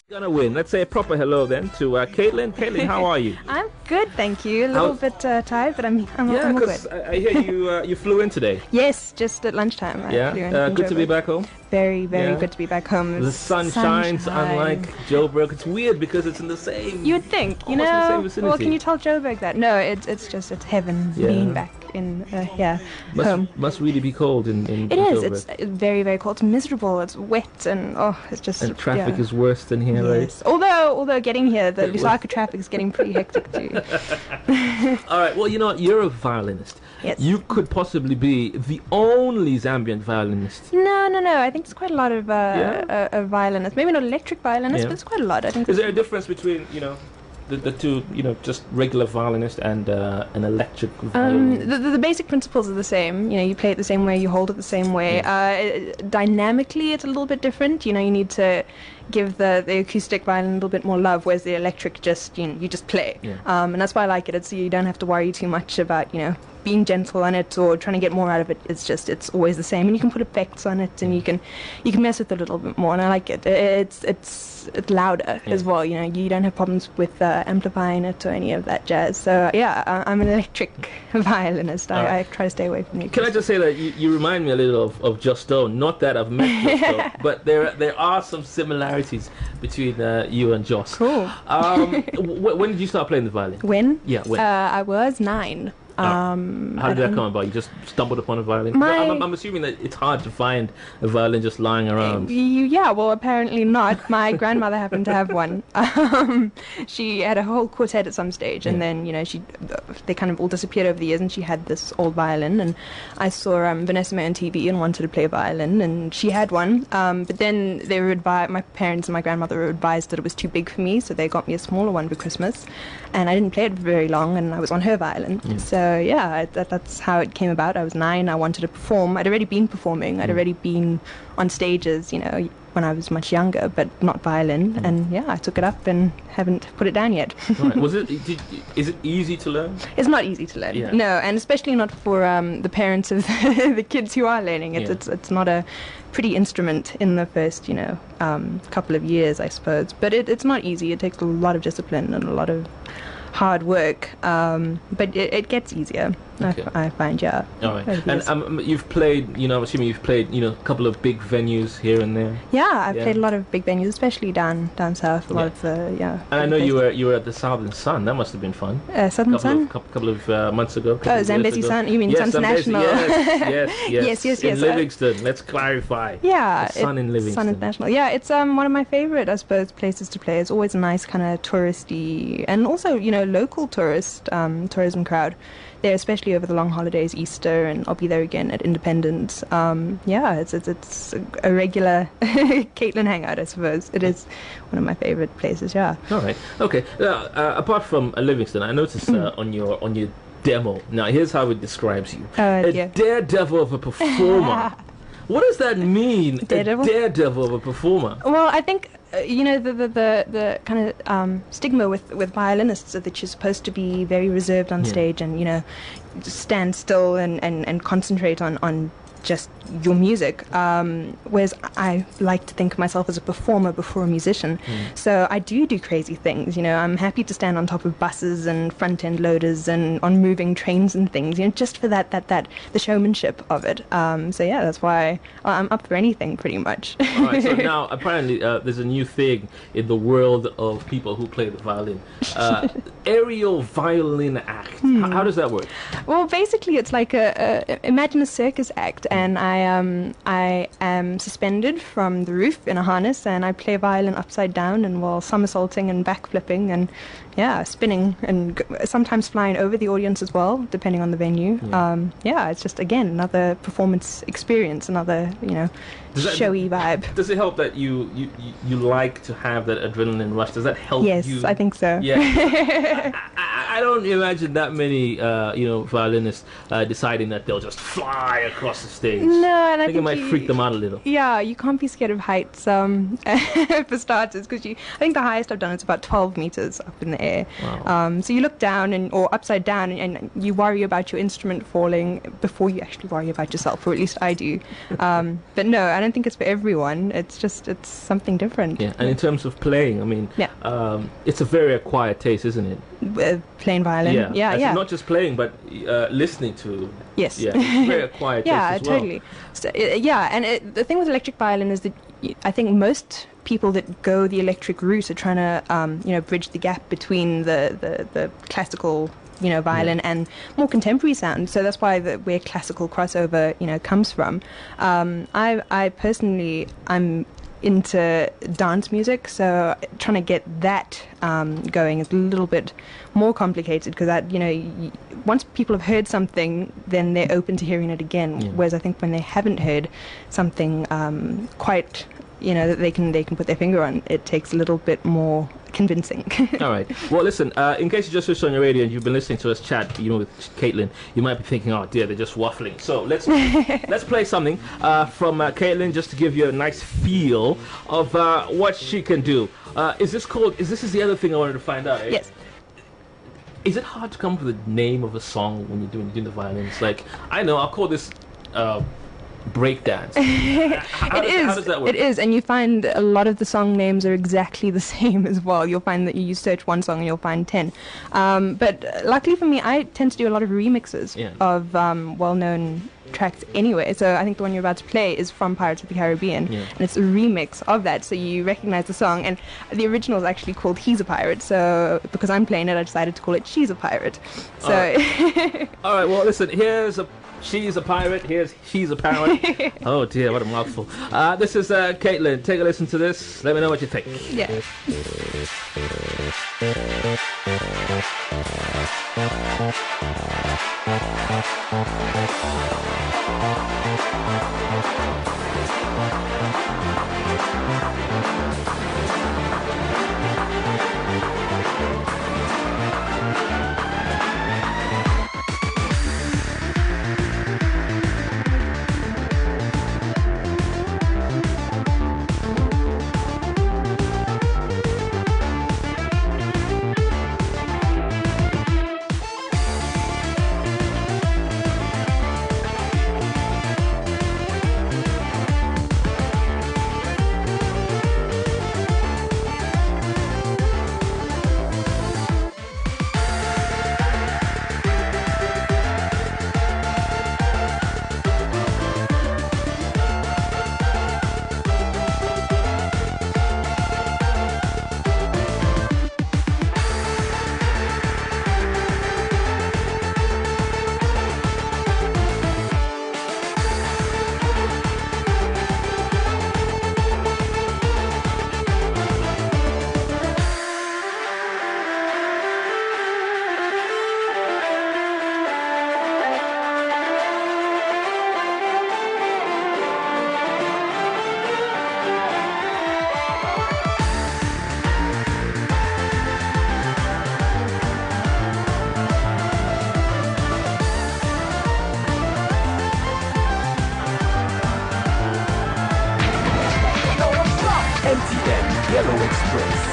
Gonna win. Let's say a proper hello then to Caitlin. Caitlin, how are you? I'm good, thank you. A little bit tired, but I'm all because good. I hear you flew in today. Yes, just at lunchtime. I flew in from good to be Joburg. back home. Very good to be back home. The sun shines, unlike Joburg. It's weird because it's in the same. You would think, almost in the same vicinity. Well, can you tell Joburg that? No, it's heaven being back in home. Must really be cold in It is. Joburg. It's very cold. It's miserable. It's wet and it's just. And traffic is worse than here, yes. right? Although getting here, the Lusaka traffic is getting pretty hectic too. All right. Well, you know what? You're a violinist. Yes. You could possibly be the only Zambian violinist. No. I think there's quite a lot of violinists. Maybe not electric violinists, but there's quite a lot. I think. Is there a difference between the two, just regular violinist and an electric violin? The basic principles are the same. You play it the same way, you hold it the same way. Dynamically, it's a little bit different. You need to give the acoustic violin a little bit more love, whereas the electric you just play. And that's why I like it. It's you don't have to worry too much about being gentle on it or trying to get more out of it. It's always the same, and you can put effects on it, and you can mess with it a little bit more. And I like it. It's louder as well. You don't have problems with amplifying it or any of that jazz. So I'm an electric violinist. I try to stay away from it. Can I just say that you remind me a little of Justo? Not that I've met Justo, but there are some similarities between you and Joss. Cool. When did you start playing the violin? When? Yeah, when? I was 9. How did that come about? You just stumbled upon a violin? I'm assuming that it's hard to find a violin just lying around. Yeah, well, apparently not. My grandmother happened to have one. She had a whole quartet at some stage, and then they kind of all disappeared over the years, and she had this old violin. And I saw Vanessa May on TV and wanted to play violin, and she had one. But then they were my parents and my grandmother were advised that it was too big for me, so they got me a smaller one for Christmas. And I didn't play it for very long, and I was on her violin. So that's how it came about. I was 9. I wanted to perform. I'd already been performing. I'd already been on stages, when I was much younger, but not violin. And I took it up and haven't put it down yet. Right. Is it easy to learn? It's not easy to learn. Yeah. No, and especially not for the parents of the kids who are learning. It's not a pretty instrument in the first couple of years, I suppose. But it's not easy. It takes a lot of discipline and a lot of hard work, but it gets easier. Okay. I find, All right. And you've played, I'm assuming you've played, a couple of big venues here and there. Yeah, I've played a lot of big venues, especially down south. A lot of And I know you were at the Southern Sun. That must have been fun. Southern Sun. Couple of months ago. Zambezi Sun. You mean Sun International? Yes. In Livingston. Let's clarify. Yeah, the Sun in Livingston. Sun International. Yeah, it's one of my favorite, I suppose, places to play. It's always a nice kind of touristy and also local tourism crowd there, especially over the long holidays, Easter, and I'll be there again at Independence. It's a regular Caitlin hangout, I suppose. It is one of my favorite places. Yeah. All right. Okay. Apart from Livingston, I noticed on your demo. Now, here's how it describes you: a daredevil of a performer. What does that mean? Daredevil? A daredevil of a performer. Well, I think the kind of stigma with violinists is that you're supposed to be very reserved on stage and just stand still and concentrate on just your music, whereas I like to think of myself as a performer before a musician. So I do crazy things. I'm happy to stand on top of buses and front end loaders and on moving trains and things, just for that the showmanship of it. That's why I'm up for anything pretty much. All right, so now apparently there's a new thing in the world of people who play the violin, aerial violin act. How does that work? Well, basically it's like imagine a circus act, and I am suspended from the roof in a harness, and I play violin upside down and while somersaulting and backflipping and spinning and sometimes flying over the audience as well, depending on the venue. It's just again another performance experience, another showy vibe. Does it help that you like to have that adrenaline rush? Does that help you? Yes, I think so. Yeah. I don't imagine that many violinists deciding that they'll just fly across the stage. and I think it might freak them out a little. Yeah, you can't be scared of heights, for starters, because I think the highest I've done is about 12 meters up in the air. Wow. So you look down or upside down, and you worry about your instrument falling before you actually worry about yourself, or at least I do. But no, I don't think it's for everyone. It's something different. Yeah, and in terms of playing, I mean, it's a very acquired taste, isn't it? Playing violin. Yeah. Not just playing, but listening to. Yes. Yeah, it's very acquired taste as well. Totally. So, and the thing with electric violin is that I think most people that go the electric route are trying to, bridge the gap between the classical, violin and more contemporary sound. So that's why where classical crossover, comes from. I personally, I'm into dance music, so trying to get that going is a little bit more complicated, because that once people have heard something, then they're open to hearing it again. Whereas I think when they haven't heard something quite that they can put their finger on, it takes a little bit more convincing. All right. Well, listen, in case you just switched on your radio and you've been listening to us chat, with Caitlin, you might be thinking, oh dear, they're just waffling. So let's play something from Caitlin, just to give you a nice feel of what she can do. This is the other thing I wanted to find out. Yes. Is it hard to come up with the name of a song when you're doing the violins? Like, I know, I'll call this breakdance. How does that work? It is, and you find a lot of the song names are exactly the same as well. You'll find that you search one song and you'll find 10. But luckily for me, I tend to do a lot of remixes of well-known tracks anyway. So I think the one you're about to play is from Pirates of the Caribbean, and it's a remix of that, so you recognize the song. And the original is actually called He's a Pirate, so because I'm playing it, I decided to call it She's a Pirate. So all right, well, listen, She's a pirate, here's She's a parrot. Oh dear, what a mouthful. This is Caitlin. Take a listen to this. Let me know what you think. Yeah. Yellow Express.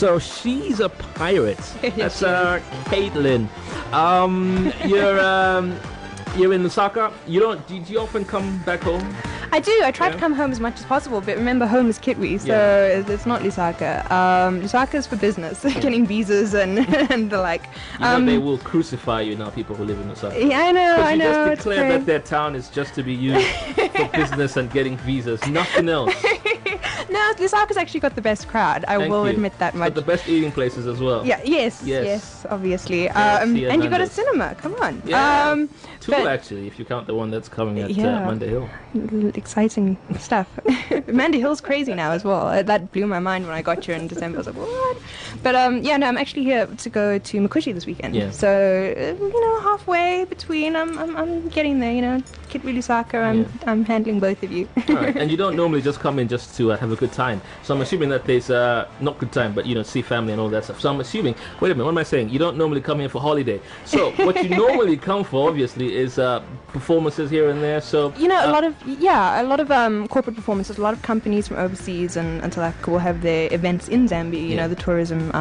So she's a pirate. That's She is. Caitlin. You're in Lusaka. Do you often come back home? I do. I try Yeah. to come home as much as possible, but remember, home is Kitwe, so it's not Lusaka. Lusaka is for business, getting visas and and the like. They will crucify you now, people who live in Lusaka. Yeah, I know. Because I you know. just It's declared great. that their town is just to be used for business and getting visas, nothing else. No, Lusaka's actually got the best crowd. I Thank will you. admit that But much. the best eating places as well. Yeah. Yes. Yes. Yes. Obviously. KFC and you got a Nando's. cinema. Come on. Yeah. Two but- actually, if you count the one that's coming at Yeah. Monday Hill. Exciting stuff. Amanda Hill's crazy now as well. That blew my mind when I got here in December. I was like, what? But yeah, no, I'm actually here to go to Makushi this weekend. Yeah. So halfway between. I'm getting there. Kitwe Lusaka. I'm handling both of you. All right. And you don't normally just come in just to have a good time. So I'm assuming that there's not good time, but see family and all that stuff. So I'm assuming. Wait a minute. What am I saying? You don't normally come here for holiday. So what you normally come for, obviously, is performances here and there. So a lot of corporate performances. A lot of companies from overseas and South Africa will have their events in Zambia. Yeah. The tourism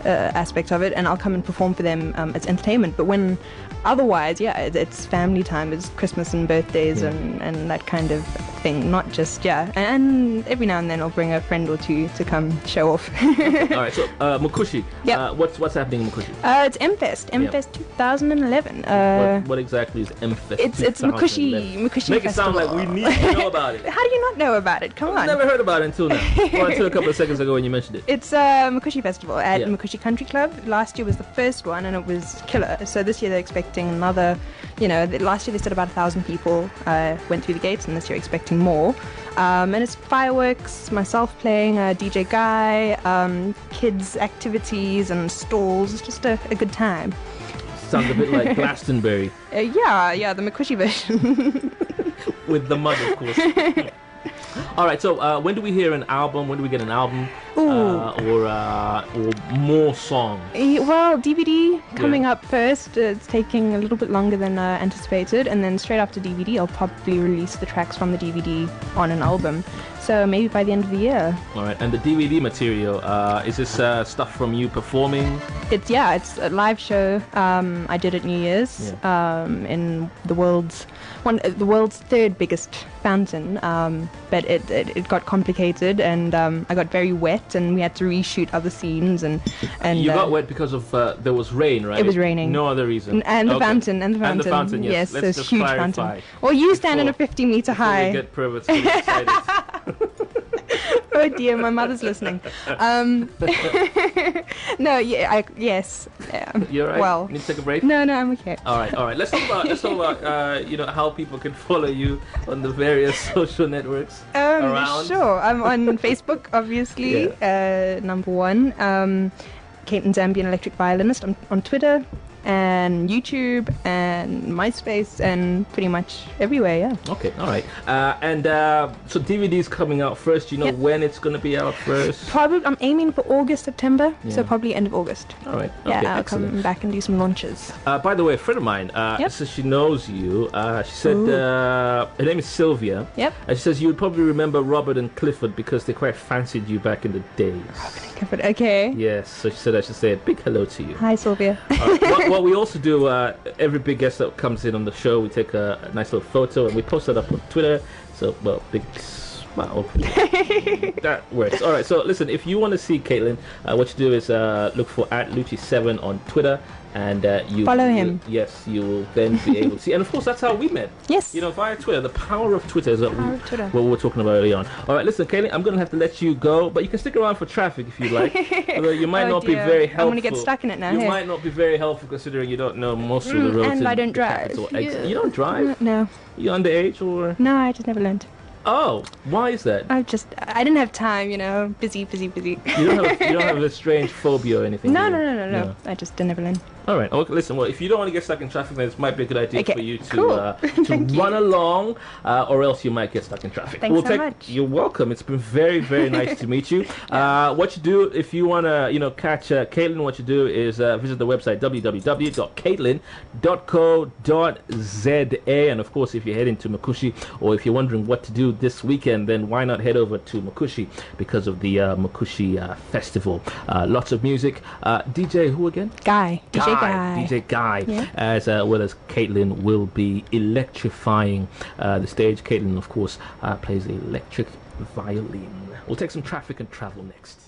aspect of it, and I'll come and perform for them as entertainment. But when otherwise, it's family time. It's Christmas and birthdays and that kind of thing. Not just and every now and then I'll bring a friend or two to come show off. all right. So Makushi. Yeah. What's happening in Makushi? It's M-Fest 2011. What exactly is M-Fest? It's 2011? Makushi Make Festival. it sound like we need to know about it. How do you not know about it? Come I've on. never heard about it until now. Or until a couple of seconds ago when you mentioned it. It's Makushi Festival at Makushi Country Club. Last year was the first one and it was killer. So this year they're expecting another, last year they said about 1,000 people went through the gates, and this year expecting more. And it's fireworks, myself playing, DJ Guy, kids activities and stalls. It's just a good time. Sounds a bit like Glastonbury. The Makushi version. With the mud, of course. All right, so when do we hear an album? When do we get an album? Or more songs? Well, DVD coming up first. It's taking a little bit longer than anticipated, and then straight after DVD, I'll probably release the tracks from the DVD on an album. So maybe by the end of the year. All right, and the DVD material, is this stuff from you performing? It's a live show I did at New Year's in the world's third biggest fountain, but it got complicated and I got very wet and we had to reshoot other scenes and you got wet because of there was rain, right? It was raining. No other reason. And the Okay. fountain. And the fountain, yes. Yes, Let's so it's just huge clarify fountain. Well, you stand in a 50-meter Before high. we get perverts getting excited. Oh dear, my mother's listening. No, yes. You all right? Well, Need to take a break? no, I'm okay. All right. Let's talk about how people can follow you on the various social networks around. Sure. I'm on Facebook, obviously, number one. Caitlin Zambian Electric Violinist on Twitter and YouTube and MySpace and pretty much everywhere, yeah. Okay, all right. So DVD's coming out first. Do you know when it's going to be out first? Probably, I'm aiming for August, September, so Yeah. probably end of August. All right. Yeah, Okay, I'll excellent. come back and do some launches. By the way, a friend of mine, so she knows you. She said her name is Sylvia. Yep. And she says you would probably remember Robert and Clifford because they quite fancied you back in the days. Okay. Yes, so she said I should say a big hello to you. Hi, Sylvia. All right. What we also do, every big guest that comes in on the show, we take a nice little photo and we post that up on Twitter. So, big smile. That works. All right, so listen, if you want to see Caitlin, what you do is look for @Lucci7 on Twitter. And you Follow him. Yes, you will then be able to see. And of course, that's how we met. Yes. Via Twitter. The power of Twitter is what Twitter. we were talking about early on. All right, listen, Caitlin, I'm going to have to let you go, but you can stick around for traffic if you'd like. Although you might not be dear. very helpful. I'm going to get stuck in it now. You hey. might not be very helpful considering you don't know most of the roads. And in I don't the drive. capital. Yeah. You don't drive? No. You underage or? No, I just never learned. Oh, why is that? I didn't have time, busy. You don't have a strange phobia or anything? No, do you? no. I just never learned. All right. Okay, listen, well, if you don't want to get stuck in traffic, then this might be a good idea Okay, for you to cool. to run along, or else you might get stuck in traffic. Thanks so much. You're welcome. It's been very, very nice to meet you. What you do if you want to, catch Caitlin, what you do is visit the website www.caitlin.co.za, and of course, if you're heading to Makushi, or if you're wondering what to do this weekend, then why not head over to Makushi because of the Makushi festival. Lots of music. DJ who again? DJ Guy, Yeah. as well as Caitlin will be electrifying the stage. Caitlin, of course, plays the electric violin. We'll take some traffic and travel next.